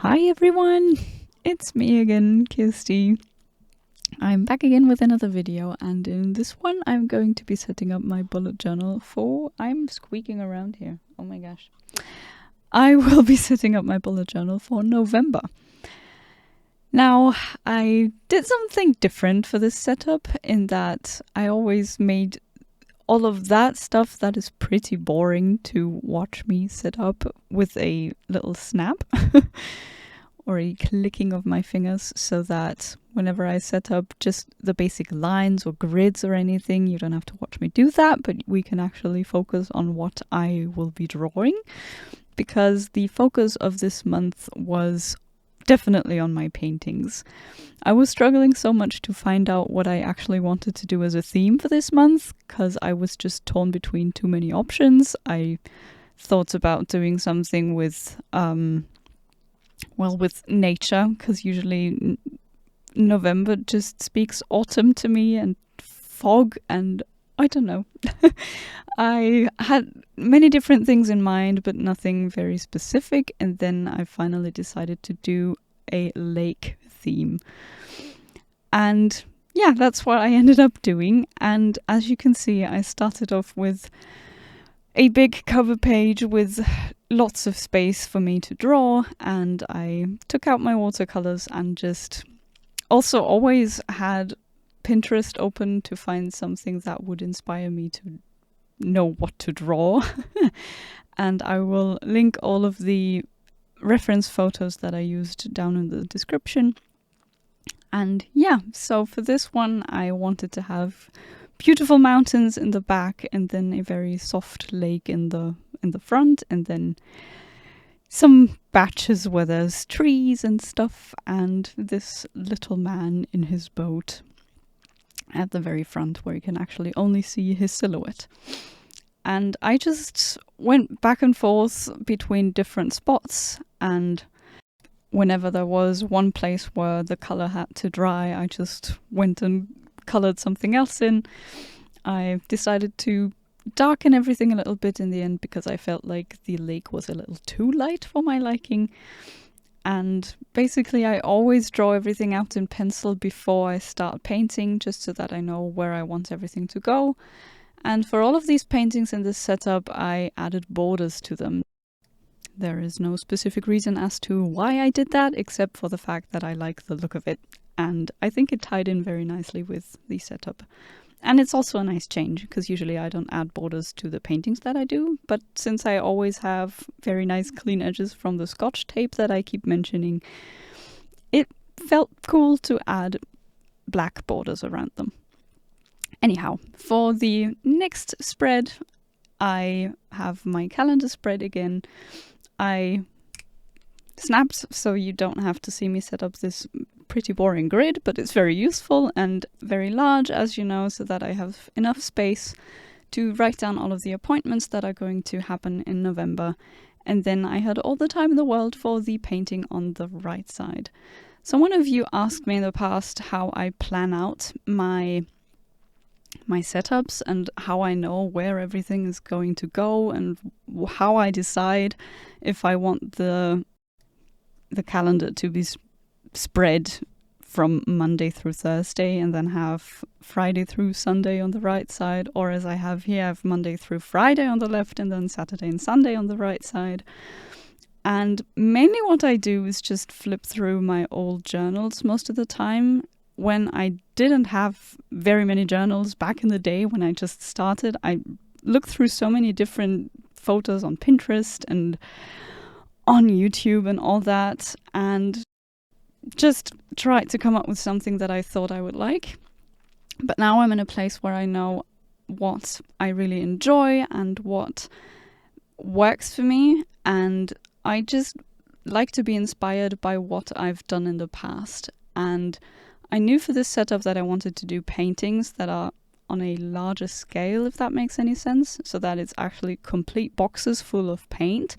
Hi everyone, it's me again, Kirsty. I'm back again with another video, and in this one I'm going to be setting up my bullet journal for... I'm squeaking around here, oh my gosh. I will be setting up my bullet journal for November. Now, I did something different for this setup in that I always made all of that stuff that is pretty boring to watch me set up with a little snap or a clicking of my fingers, so that whenever I set up just the basic lines or grids or anything, you don't have to watch me do that, but we can actually focus on what I will be drawing, because the focus of this month was definitely on my paintings. I was struggling so much to find out what I actually wanted to do as a theme for this month, because I was just torn between too many options. I thought about doing something with, with nature, because usually November just speaks autumn to me, and fog, and I don't know. I had many different things in mind, but nothing very specific, and then I finally decided to do a lake theme. And yeah, that's what I ended up doing. And as you can see, I started off with a big cover page with lots of space for me to draw, and I took out my watercolors and just also always had Pinterest open to find something that would inspire me to know what to draw. And I will link all of the reference photos that I used down in the description. And yeah, so for this one I wanted to have beautiful mountains in the back, and then a very soft lake in the front, and then some batches where there's trees and stuff, and this little man in his boat at the very front where you can actually only see his silhouette. And I just went back and forth between different spots, and whenever there was one place where the color had to dry, I just went and colored something else in. I decided to darken everything a little bit in the end, because I felt like the lake was a little too light for my liking. And basically I always draw everything out in pencil before I start painting, just so that I know where I want everything to go. And for all of these paintings in this setup, I added borders to them. There is no specific reason as to why I did that, except for the fact that I like the look of it, and I think it tied in very nicely with the setup. And it's also a nice change, because usually I don't add borders to the paintings that I do, but since I always have very nice clean edges from the Scotch tape that I keep mentioning, it felt cool to add black borders around them. Anyhow, for the next spread, I have my calendar spread again. I snapped, so you don't have to see me set up this pretty boring grid, but it's very useful and very large, as you know, so that I have enough space to write down all of the appointments that are going to happen in November. And then I had all the time in the world for the painting on the right side. So one of you asked me in the past how I plan out my setups and how I know where everything is going to go, and how I decide if I want the calendar to be spread from Monday through Thursday and then have Friday through Sunday on the right side, or as I have here, I have Monday through Friday on the left and then Saturday and Sunday on the right side. And mainly what I do is just flip through my old journals most of the time. When I didn't have very many journals back in the day when I just started, I looked through so many different photos on Pinterest and on YouTube and all that, and just tried to come up with something that I thought I would like. But now I'm in a place where I know what I really enjoy and what works for me, and I just like to be inspired by what I've done in the past. And I knew for this setup that I wanted to do paintings that are on a larger scale, if that makes any sense, so that it's actually complete boxes full of paint.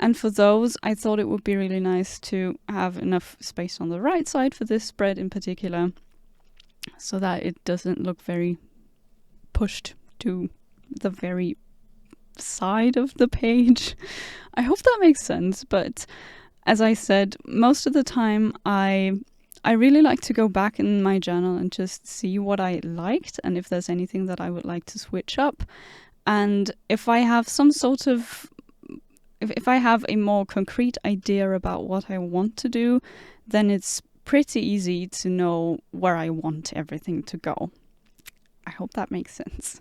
And for those, I thought it would be really nice to have enough space on the right side for this spread in particular, so that it doesn't look very pushed to the very side of the page. I hope that makes sense, but as I said, most of the time I really like to go back in my journal and just see what I liked and if there's anything that I would like to switch up. And if I have some sort of, if I have a more concrete idea about what I want to do, then it's pretty easy to know where I want everything to go. I hope that makes sense.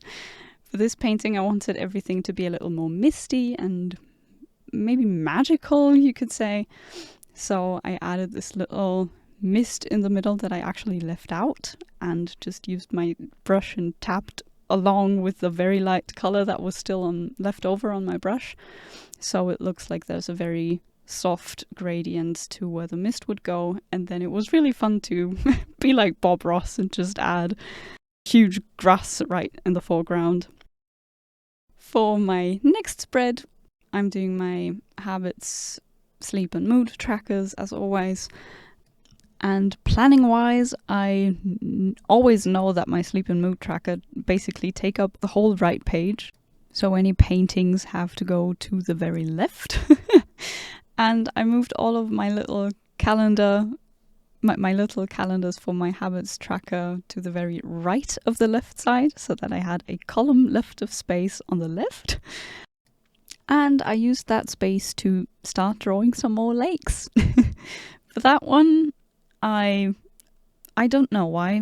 For this painting, I wanted everything to be a little more misty and maybe magical, you could say. So I added this little mist in the middle that I actually left out and just used my brush and tapped along with the very light color that was still left over on my brush. So it looks like there's a very soft gradient to where the mist would go. And then it was really fun to be like Bob Ross and just add huge grass right in the foreground. For my next spread, I'm doing my habits, sleep and mood trackers as always. And planning wise, I always know that my sleep and mood tracker basically take up the whole right page. So any paintings have to go to the very left. And I moved all of my little calendar, my little calendars for my habits tracker to the very right of the left side so that I had a column left of space on the left. And I used that space to start drawing some more lakes. For that one, I don't know why.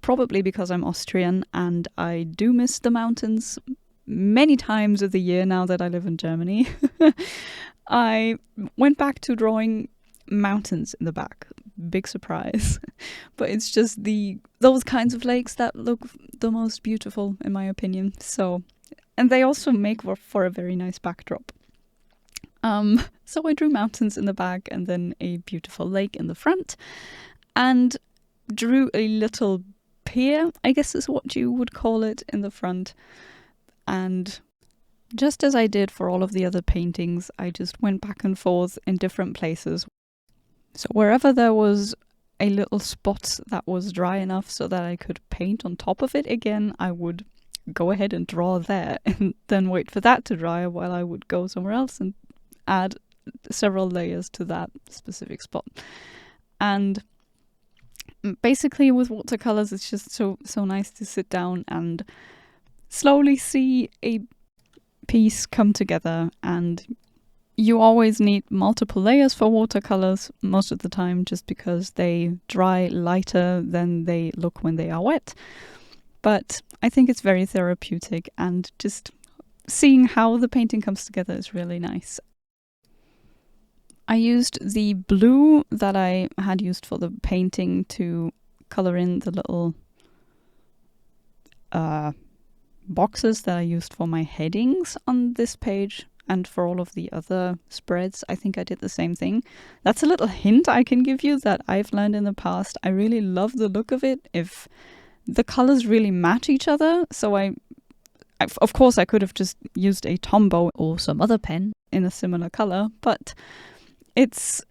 Probably because I'm Austrian and I do miss the mountains many times of the year now that I live in Germany. I went back to drawing mountains in the back. Big surprise. But it's just those kinds of lakes that look the most beautiful in my opinion. So, and they also make for a very nice backdrop. So I drew mountains in the back and then a beautiful lake in the front and drew a little pier, I guess is what you would call it, in the front. And just as I did for all of the other paintings, I just went back and forth in different places. So wherever there was a little spot that was dry enough so that I could paint on top of it again, I would go ahead and draw there and then wait for that to dry while I would go somewhere else and add several layers to that specific spot. And basically with watercolors, it's just so nice to sit down and slowly see a piece come together. And you always need multiple layers for watercolors most of the time, just because they dry lighter than they look when they are wet. But I think it's very therapeutic, and just seeing how the painting comes together is really nice. I used the blue that I had used for the painting to color in the little boxes that I used for my headings on this page, and for all of the other spreads I think I did the same thing. That's a little hint I can give you that I've learned in the past. I really love the look of it if the colors really match each other. So of course I could have just used a Tombow or some other pen in a similar color, but it's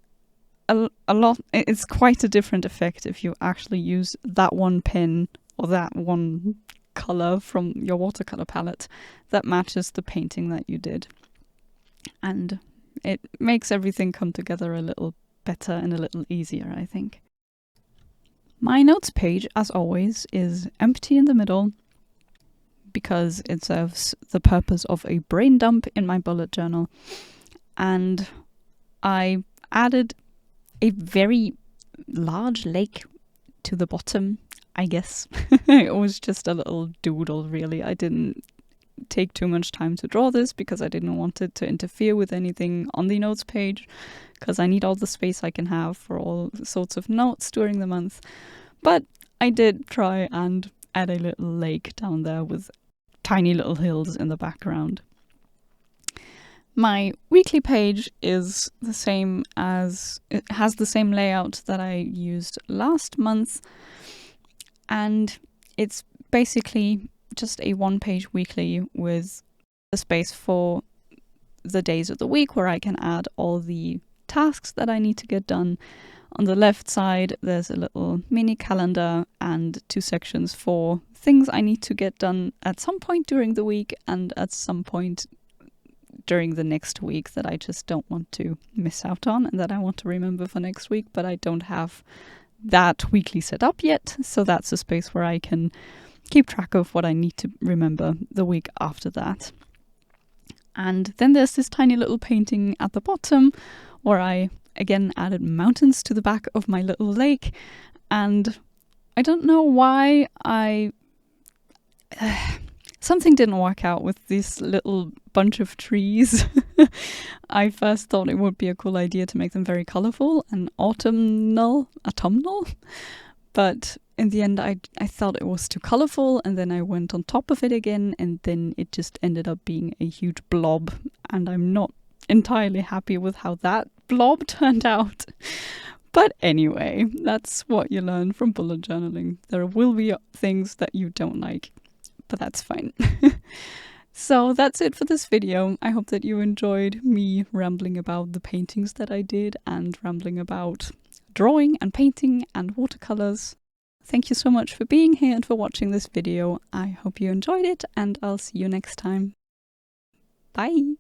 it's quite a different effect if you actually use that one pen or that one color from your watercolor palette that matches the painting that you did. And it makes everything come together a little better and a little easier, I think. My notes page, as always, is empty in the middle because it serves the purpose of a brain dump in my bullet journal. And I added a very large lake to the bottom, I guess. It was just a little doodle, really. I didn't take too much time to draw this because I didn't want it to interfere with anything on the notes page, because I need all the space I can have for all sorts of notes during the month. But I did try and add a little lake down there with tiny little hills in the background. My weekly page is the same it has the same layout that I used last month, and it's basically just a one-page weekly with a space for the days of the week where I can add all the tasks that I need to get done. On the left side, there's a little mini calendar and 2 sections for things I need to get done at some point during the week and at some point during the next week that I just don't want to miss out on and that I want to remember for next week, but I don't have that weekly set up yet. So that's a space where I can keep track of what I need to remember the week after that. And then there's this tiny little painting at the bottom where I again added mountains to the back of my little lake. And I don't know why something didn't work out with this little bunch of trees. I first thought it would be a cool idea to make them very colorful and autumnal, but in the end I thought it was too colorful, and then I went on top of it again, and then it just ended up being a huge blob, and I'm not entirely happy with how that blob turned out. But anyway, that's what you learn from bullet journaling. There will be things that you don't like, but that's fine. So that's it for this video. I hope that you enjoyed me rambling about the paintings that I did and rambling about drawing and painting and watercolors. Thank you so much for being here and for watching this video. I hope you enjoyed it, and I'll see you next time. Bye!